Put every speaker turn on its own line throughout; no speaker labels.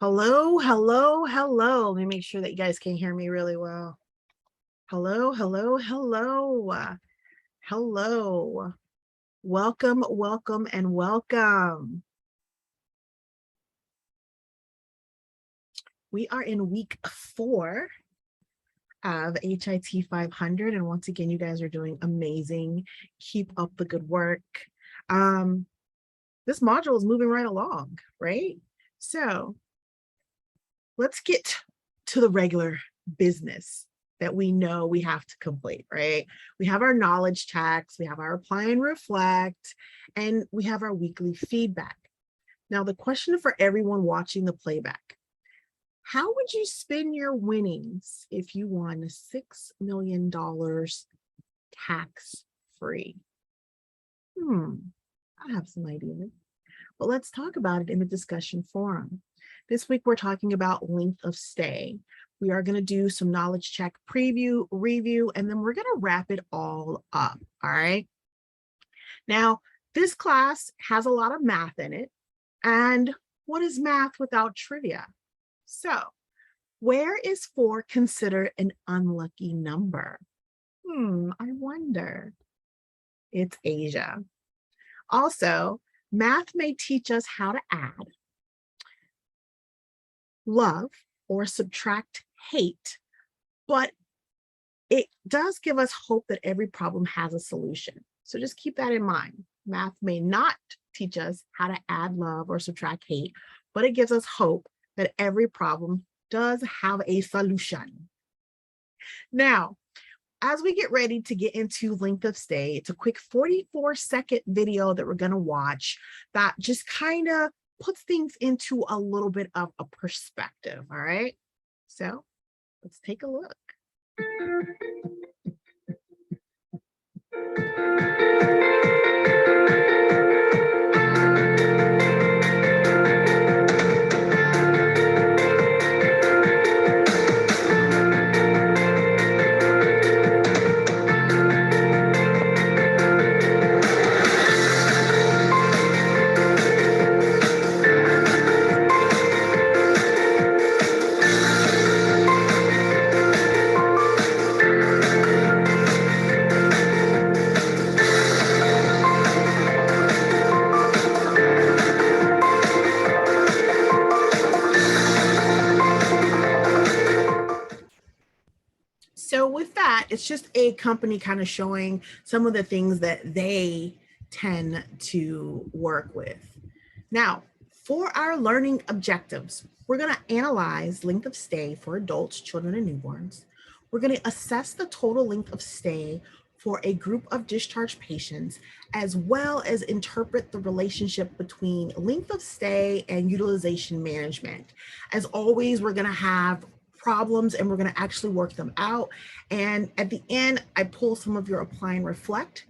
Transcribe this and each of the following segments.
Hello, hello, hello. Let me make sure that you guys can hear me really well. Hello, hello, hello. Hello. Welcome, welcome, and welcome. We are in week 4 of HIT 500. And once again, you guys are doing amazing. Keep up the good work. This module is moving right along, right? So let's get to the regular business that we know we have to complete, right? We have our knowledge checks, we have our apply and reflect, and we have our weekly feedback. Now, the question for everyone watching the playback: how would you spend your winnings if you won $6 million tax-free? I have some ideas, but let's talk about it in the discussion forum. This week, we're talking about length of stay. We are going to do some knowledge check preview, review, and then we're going to wrap it all up. All right. Now, this class has a lot of math in it. And what is math without trivia? So, where is 4 considered an unlucky number? I wonder. It's Asia. Also, math may teach us how to add, love, or subtract hate, but it does give us hope that every problem has a solution. So just keep that in mind. Math may not teach us how to add love or subtract hate, but it gives us hope that every problem does have a solution. Now, as we get ready to get into length of stay, it's a quick 44-second video that we're going to watch that just kind of puts things into a little bit of a perspective. All right. So let's take a look. So with that, it's just a company kind of showing some of the things that they tend to work with. Now, for our learning objectives, we're going to analyze length of stay for adults, children, and newborns. We're going to assess the total length of stay for a group of discharged patients, as well as interpret the relationship between length of stay and utilization management. As always, we're going to have problems and we're going to actually work them out. And at the end, I pull some of your apply and reflect.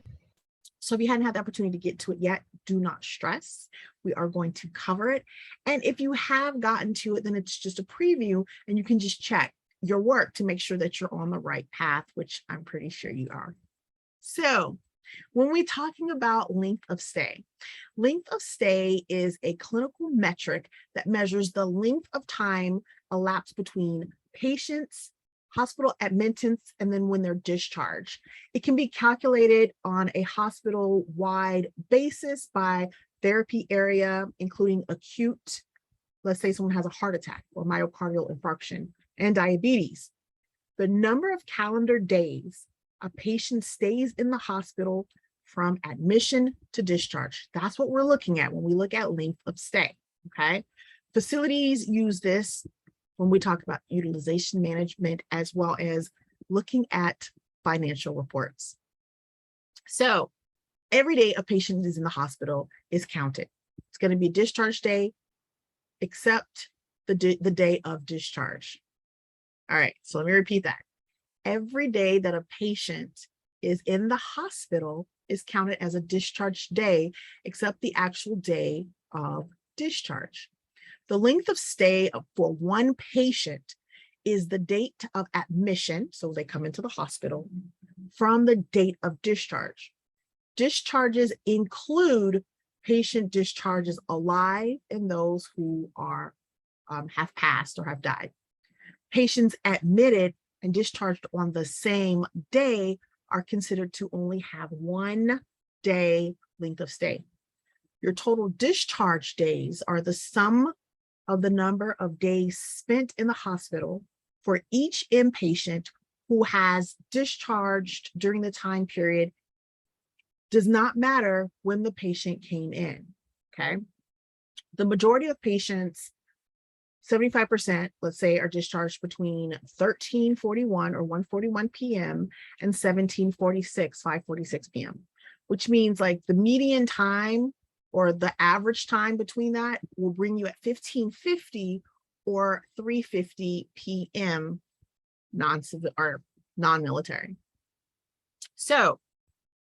So if you hadn't had the opportunity to get to it yet, do not stress. We are going to cover it. And if you have gotten to it, then it's just a preview and you can just check your work to make sure that you're on the right path, which I'm pretty sure you are. So when we're talking about length of stay is a clinical metric that measures the length of time elapsed between patients, hospital admittance, and then when they're discharged. It can be calculated on a hospital-wide basis by therapy area, including acute, let's say someone has a heart attack or myocardial infarction, and diabetes. The number of calendar days a patient stays in the hospital from admission to discharge. That's what we're looking at when we look at length of stay, okay? Facilities use this when we talk about utilization management, as well as looking at financial reports. So every day a patient is in the hospital is counted. It's going to be discharge day, except the day of discharge. All right, so let me repeat that. Every day that a patient is in the hospital is counted as a discharge day, except the actual day of discharge. The length of stay for one patient is the date of admission, so they come into the hospital, from the date of discharge. Discharges include patient discharges alive and those who are have passed or have died. Patients admitted and discharged on the same day are considered to only have 1 day length of stay. Your total discharge days are the sum of the number of days spent in the hospital for each inpatient who has discharged during the time period. Does not matter when the patient came in, okay? The majority of patients, 75%, let's say, are discharged between 13:41 or 1:41 p.m. and 17:46, 5:46 p.m., which means like the median time or the average time between that will bring you at 15:50 or 3:50 p.m. non-civil or non-military. So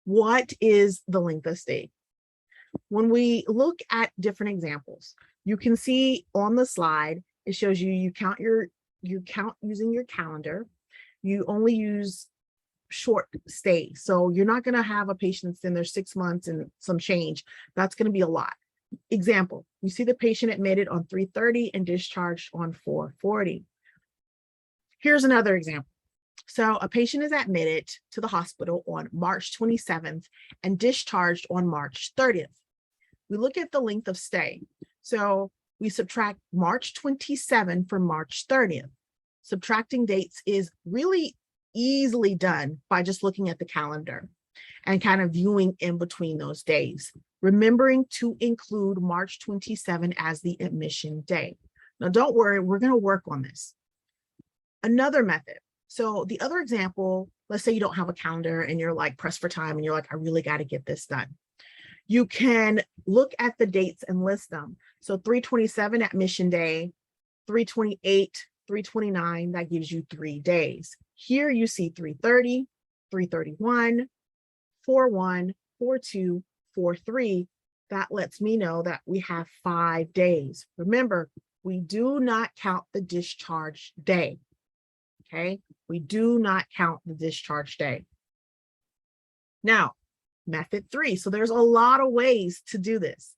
what is the length of stay? When we look at different examples, you can see on the slide, it shows you count using your calendar. You only use short stay. So you're not going to have a patient that's in there 6 months and some change. That's going to be a lot. Example, you see the patient admitted on 3:30 and discharged on 4:40. Here's another example. So a patient is admitted to the hospital on March 27th and discharged on March 30th. We look at the length of stay. So we subtract March 27 from March 30th. Subtracting dates is really easily done by just looking at the calendar and kind of viewing in between those days, remembering to include March 27 as the admission day. Now, don't worry, we're going to work on this. Another method. So the other example, let's say you don't have a calendar and you're like pressed for time and you're like, I really got to get this done. You can look at the dates and list them. So 3/27 admission day, 3/28, 3/29, that gives you 3 days. Here you see 3:30, 3/31, 4/1, 4/2, 4/3. That lets me know that we have 5 days. Remember, we do not count the discharge day. Okay, we do not count the discharge day. Now, method 3. So there's a lot of ways to do this.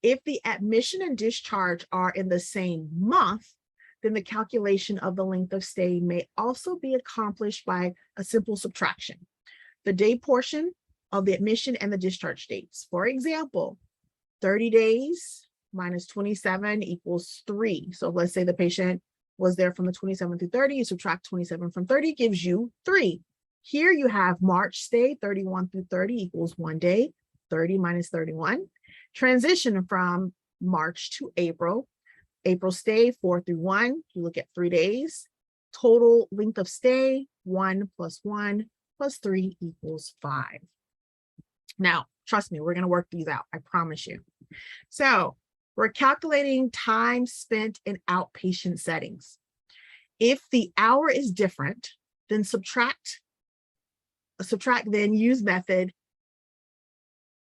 If the admission and discharge are in the same month, then the calculation of the length of stay may also be accomplished by a simple subtraction. The day portion of the admission and the discharge dates. For example, 30 days minus 27 equals 3. So let's say the patient was there from the 27th through 30, you subtract 27 from 30 gives you 3. Here you have March stay, 31 through 30 equals 1 day, 30 minus 31. Transition from March to April. April stay, 4 through 1, you look at 3 days. Total length of stay, 1 plus 1 plus 3 equals 5. Now, trust me, we're going to work these out, I promise you. So we're calculating time spent in outpatient settings. If the hour is different, then subtract, then use method.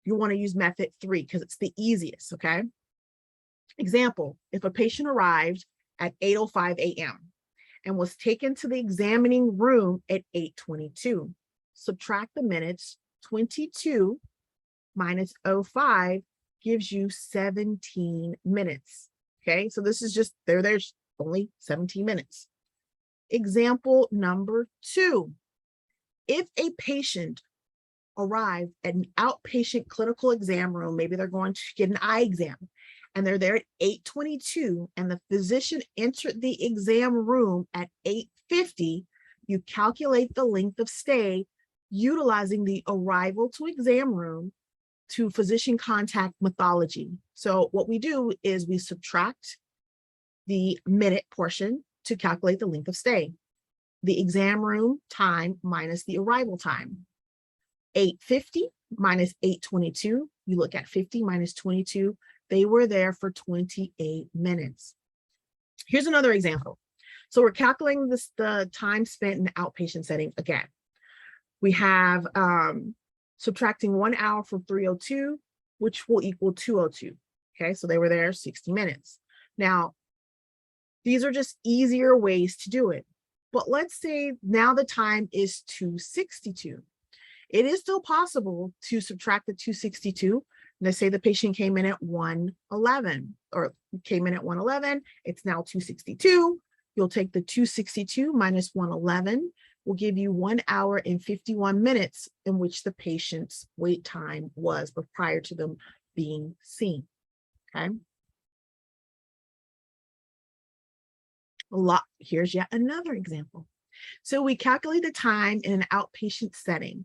You want to use method 3 because it's the easiest, okay? Example, if a patient arrived at 8:05 a.m. and was taken to the examining room at 8:22, subtract the minutes, 22 minus 05 gives you 17 minutes. Okay, so this is just, there's only 17 minutes. Example number 2. If a patient arrived at an outpatient clinical exam room, maybe they're going to get an eye exam, and they're there at 8:22, and the physician entered the exam room at 8:50, you calculate the length of stay utilizing the arrival to exam room to physician contact methodology. So what we do is we subtract the minute portion to calculate the length of stay. The exam room time minus the arrival time. 8:50 minus 8:22, you look at 50 minus 22, they were there for 28 minutes. Here's another example. So we're calculating the time spent in the outpatient setting again. We have subtracting 1 hour from 3:02, which will equal 2:02. Okay, so they were there 60 minutes. Now, these are just easier ways to do it. But let's say now the time is 2:62. It is still possible to subtract the 2:62 Let's say the patient came in at 111 or came in at 111. It's now 262. You'll take the 262 minus 111 will give you 1 hour and 51 minutes in which the patient's wait time was, but prior to them being seen. Okay. Here's yet another example. So we calculate the time in an outpatient setting.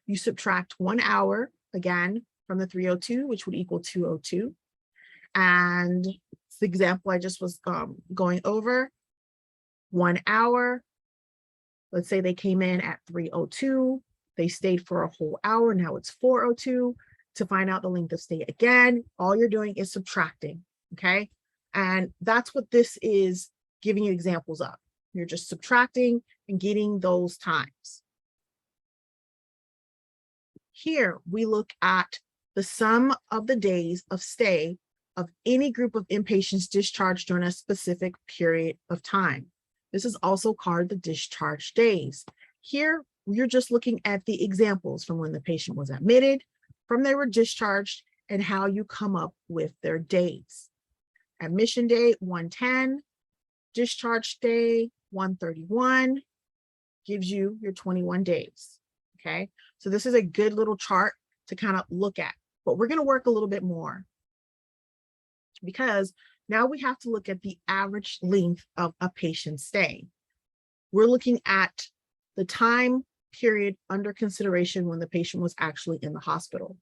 You subtract 1 hour again from the 302, which would equal 202. And the example I just was going over, 1 hour. Let's say they came in at 302. They stayed for a whole hour. Now it's 402. To find out the length of stay again, all you're doing is subtracting, okay? And that's what this is giving you examples of. You're just subtracting and getting those times. Here, we look at the sum of the days of stay of any group of inpatients discharged during a specific period of time. This is also called the discharge days. Here, you're just looking at the examples from when the patient was admitted, from they were discharged, and how you come up with their days. Admission day, 110, discharge day, 131, gives you your 21 days, okay? So this is a good little chart to kind of look at, but we're gonna work a little bit more because now we have to look at the average length of a patient's stay. We're looking at the time period under consideration when the patient was actually in the hospital.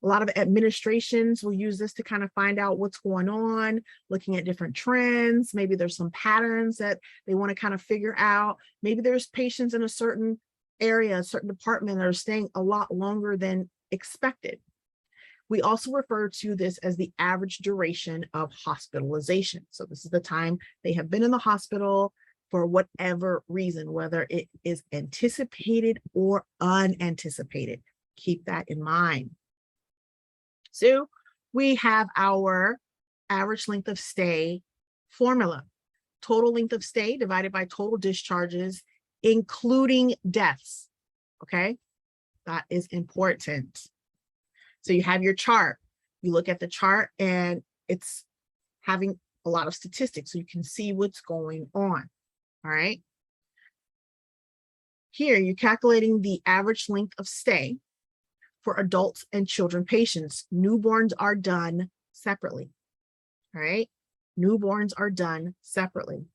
A lot of administrations will use this to kind of find out what's going on, looking at different trends. Maybe there's some patterns that they want to kind of figure out. Maybe there's patients in a certain area, a certain department that are staying a lot longer than expected. We also refer to this as the average duration of hospitalization. So this is the time they have been in the hospital for whatever reason, whether it is anticipated or unanticipated. Keep that in mind. So we have our average length of stay formula. Total length of stay divided by total discharges, including deaths. Okay, that is important. So you have your chart. You look at the chart and it's having a lot of statistics so you can see what's going on. All right. Here you're calculating the average length of stay for adults and children patients. Newborns are done separately. All right. Newborns are done separately.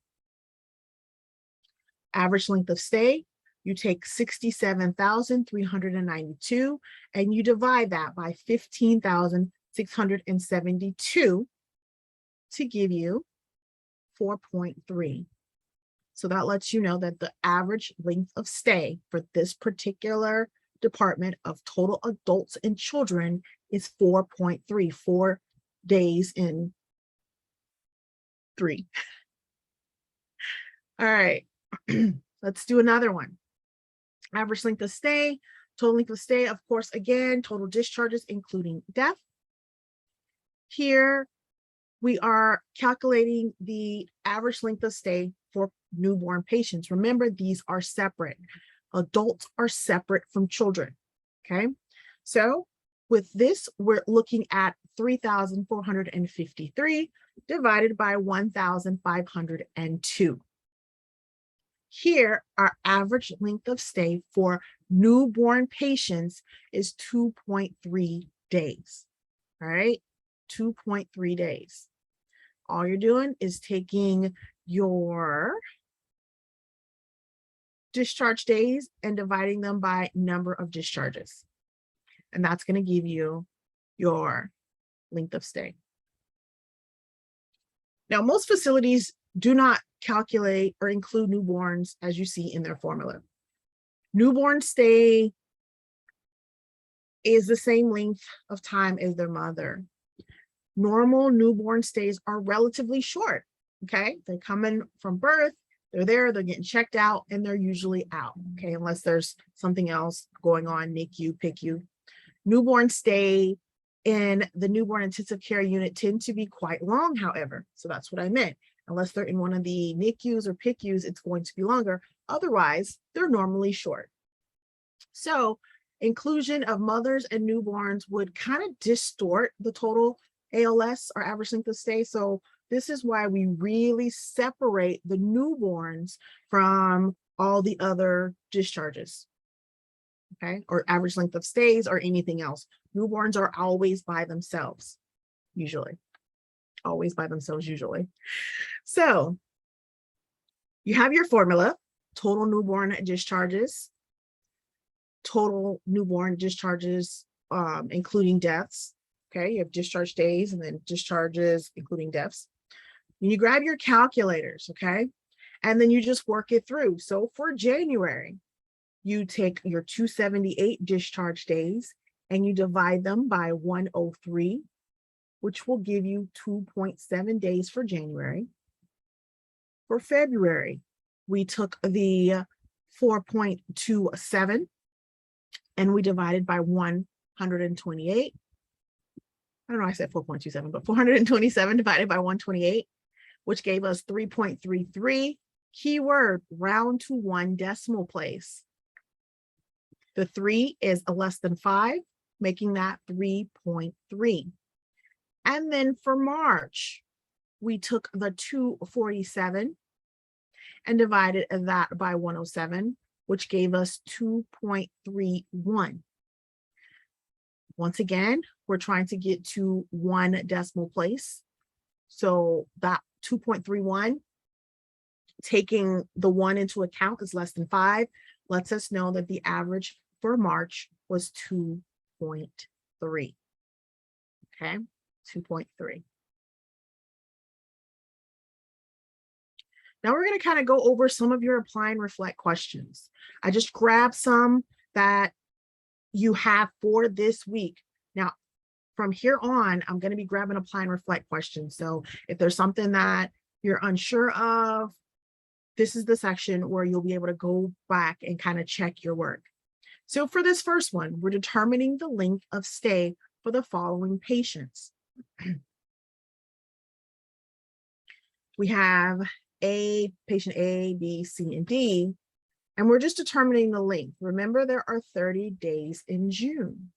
Average length of stay, you take 67,392 and you divide that by 15,672 to give you 4.3. So that lets you know that the average length of stay for this particular department of total adults and children is 4.3, 4 days in 3. All right, let's do another one. Average length of stay, total length of stay, of course, again, total discharges, including death. Here, we are calculating the average length of stay for newborn patients. Remember, these are separate. Adults are separate from children, okay? So with this, we're looking at 3,453 divided by 1,502. Here, our average length of stay for newborn patients is 2.3 days, all right? 2.3 days. All you're doing is taking your discharge days and dividing them by number of discharges. And that's going to give you your length of stay. Now, most facilities do not calculate or include newborns as you see in their formula. Newborn stay is the same length of time as their mother. Normal newborn stays are relatively short, okay? They come in from birth, they're there, they're getting checked out, and they're usually out, okay? Unless there's something else going on, NICU, PICU. Newborn stay in the newborn intensive care unit tend to be quite long, however. So that's what I meant. Unless they're in one of the NICUs or PICUs, it's going to be longer. Otherwise, they're normally short. So inclusion of mothers and newborns would kind of distort the total ALS, or average length of stay. So this is why we really separate the newborns from all the other discharges, okay, or average length of stays or anything else. Newborns are always by themselves, usually. Always by themselves, usually. So you have your formula: total newborn discharges, including deaths. Okay, you have discharge days and then discharges including deaths. And you grab your calculators, okay, and then you just work it through. So for January, you take your 278 discharge days and you divide them by 103, which will give you 2.7 days for January. For February, we took the 4.27 and we divided by 128. I don't know, I said 4.27, but 427 divided by 128, which gave us 3.33. Keyword, round to one decimal place. The 3 is a less than 5, making that 3.3. And then for March, we took the 247 and divided that by 107, which gave us 2.31. Once again, we're trying to get to one decimal place. So that 2.31, taking the 1 into account, is less than 5, lets us know that the average for March was 2.3. Okay, 2.3. Now we're going to kind of go over some of your apply and reflect questions. I just grabbed some that you have for this week. Now, from here on, I'm going to be grabbing apply and reflect questions. So if there's something that you're unsure of, this is the section where you'll be able to go back and kind of check your work. So for this first one, we're determining the length of stay for the following patients. We have patient A, B, C, and D, and we're just determining the length. Remember, there are 30 days in June.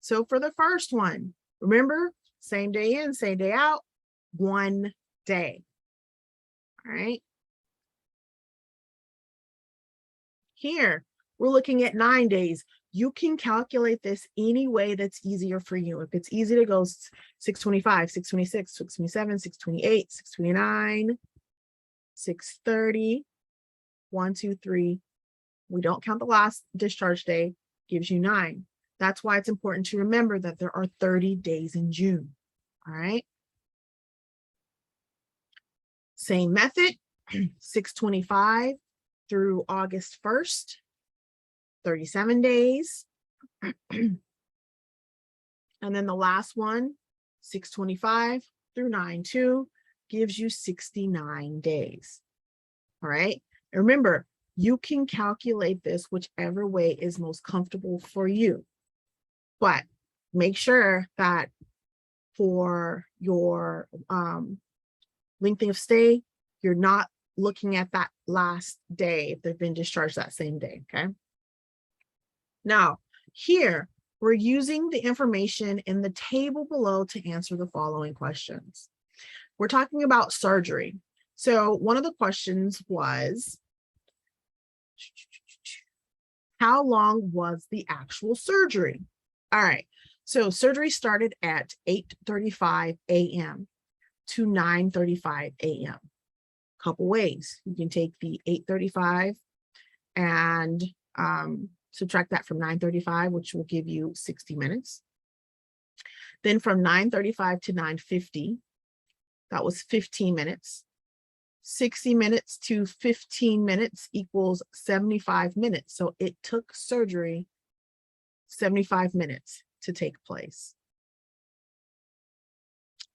So for the first one, remember, same day in, same day out, 1 day. All right. Here, we're looking at 9 days. You can calculate this any way that's easier for you. If it's easy to go 625, 626, 627, 628, 629, 630, 1, 2, 3. We don't count the last discharge day, gives you 9. That's why it's important to remember that there are 30 days in June. All right. Same method, 625 through August 1st, 37 days. And then the last one, 625 through 9/2, gives you 69 days. All right. And remember, you can calculate this whichever way is most comfortable for you. But make sure that for your length of stay, you're not looking at that last day if they've been discharged that same day, okay? Now, here, we're using the information in the table below to answer the following questions. We're talking about surgery. So one of the questions was, how long was the actual surgery? All right, so surgery started at 8:35 a.m. to 9:35 a.m. Couple ways. You can take the 8:35 and subtract that from 9:35, which will give you 60 minutes. Then from 9:35 to 9:50, that was 15 minutes. 60 minutes to 15 minutes equals 75 minutes. So it took surgery 75 minutes to take place.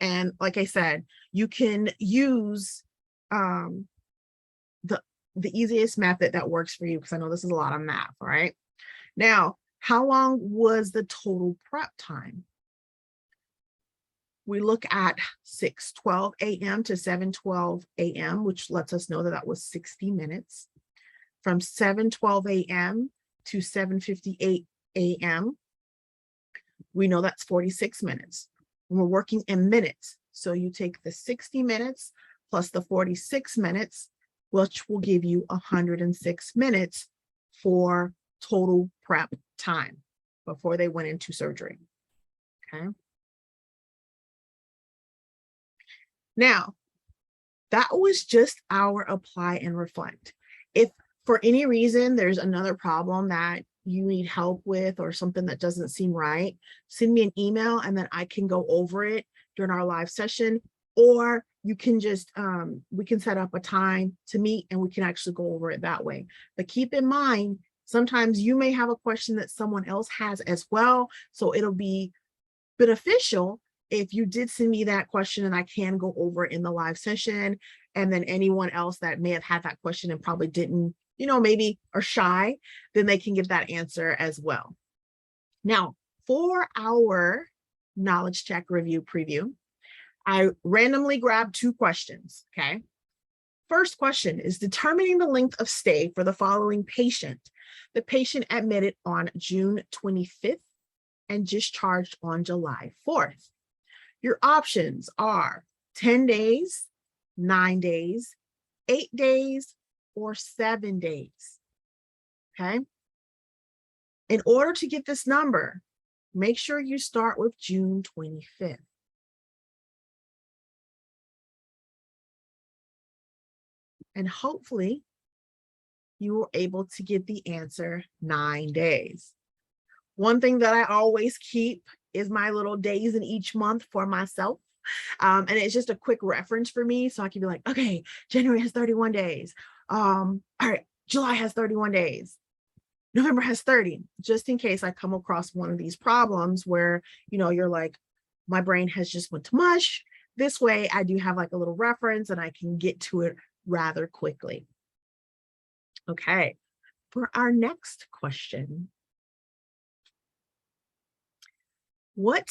And like I said, you can use the easiest method that works for you, because I know this is a lot of math, all right? Now, how long was the total prep time? We look at 6:12 a.m. to 7:12 a.m., which lets us know that that was 60 minutes. from 7:12 a.m. to 7:58 a.m., we know that's 46 minutes. And we're working in minutes. So you take the 60 minutes plus the 46 minutes, which will give you 106 minutes for total prep time before they went into surgery. Okay. Now, that was just our apply and reflect. If for any reason there's another problem that you need help with or something that doesn't seem right, send me an email and then I can go over it during our live session, or you can just, we can set up a time to meet and we can actually go over it that way. But keep in mind, sometimes you may have a question that someone else has as well. So it'll be beneficial if you did send me that question and I can go over it in the live session. And then anyone else that may have had that question and probably didn't, maybe are shy, then they can give that answer as well. Now, for our knowledge check review preview, I randomly grabbed 2 questions, okay? First question is determining the length of stay for the following patient. The patient admitted on June 25th and discharged on July 4th. Your options are 10 days, 9 days, 8 days, or 7 days, okay? In order to get this number, make sure you start with June 25th. And hopefully you were able to get the answer 9 days. One thing that I always keep is my little days in each month for myself. And it's just a quick reference for me. So I can be like, okay, January has 31 days. All right, July has 31 days. November has 30, just in case I come across one of these problems where, you're like, my brain has just went to mush. This way I do have like a little reference and I can get to it rather quickly. Okay, for our next question, what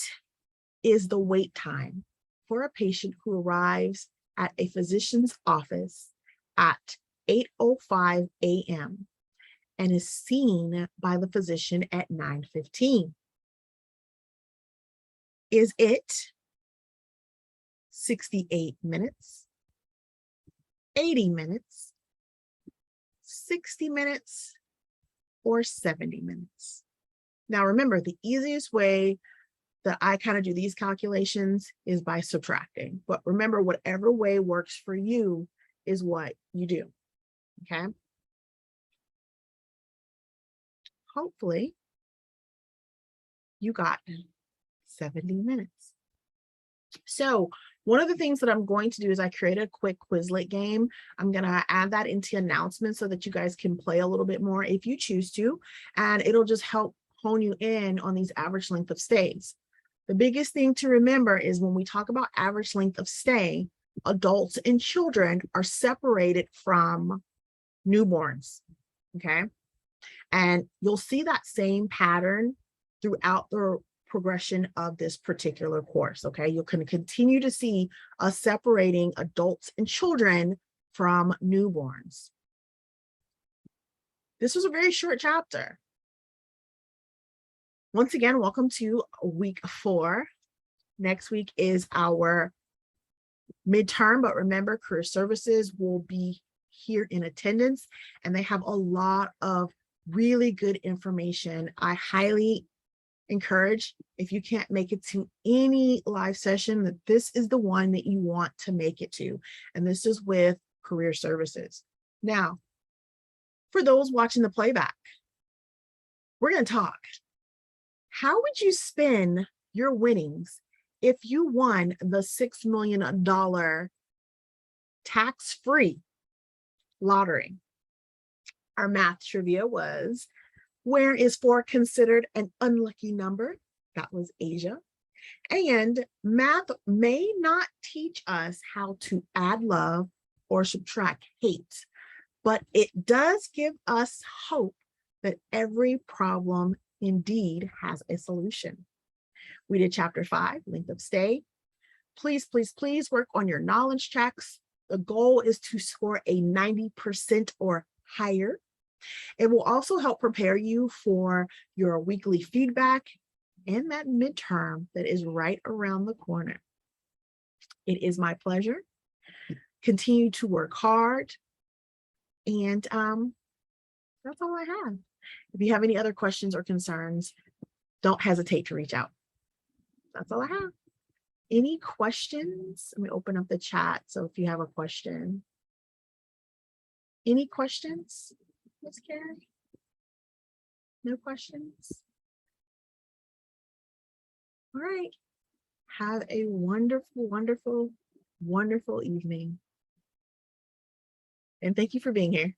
is the wait time for a patient who arrives at a physician's office at 8:05 a.m. and is seen by the physician at 9:15? Is it 68 minutes, 80 minutes, 60 minutes, or 70 minutes? Now, remember, the easiest way that I kind of do these calculations is by subtracting. But remember, whatever way works for you is what you do, okay? Hopefully, you got 70 minutes. So one of the things that I'm going to do is I created a quick Quizlet game. I'm going to add that into announcements so that you guys can play a little bit more if you choose to, and it'll just help hone you in on these average length of stays. The biggest thing to remember is when we talk about average length of stay, adults and children are separated from newborns, okay? And you'll see that same pattern throughout the progression of this particular course, okay? You're going to continue to see us separating adults and children from newborns. This was a very short chapter. Once again, welcome to week 4. Next week is our midterm, but remember, career services will be here in attendance and they have a lot of really good information. I highly encourage, if you can't make it to any live session, that this is the one that you want to make it to. And this is with career services. Now, for those watching the playback, we're going to talk. How would you spend your winnings if you won the $6 million tax-free lottery? Our math trivia was, where is 4 considered an unlucky number? That was Asia. And math may not teach us how to add love or subtract hate, but it does give us hope that every problem indeed has a solution. We did chapter 5, length of stay. Please, please, please work on your knowledge checks. The goal is to score a 90% or higher It will also help prepare you for your weekly feedback and that midterm that is right around the corner. It is my pleasure. Continue to work hard. And that's all I have. If you have any other questions or concerns, don't hesitate to reach out. That's all I have. Any questions? Let me open up the chat. So if you have a question, any questions, Ms. Karen? No questions? All right. Have a wonderful, wonderful, wonderful evening. And thank you for being here.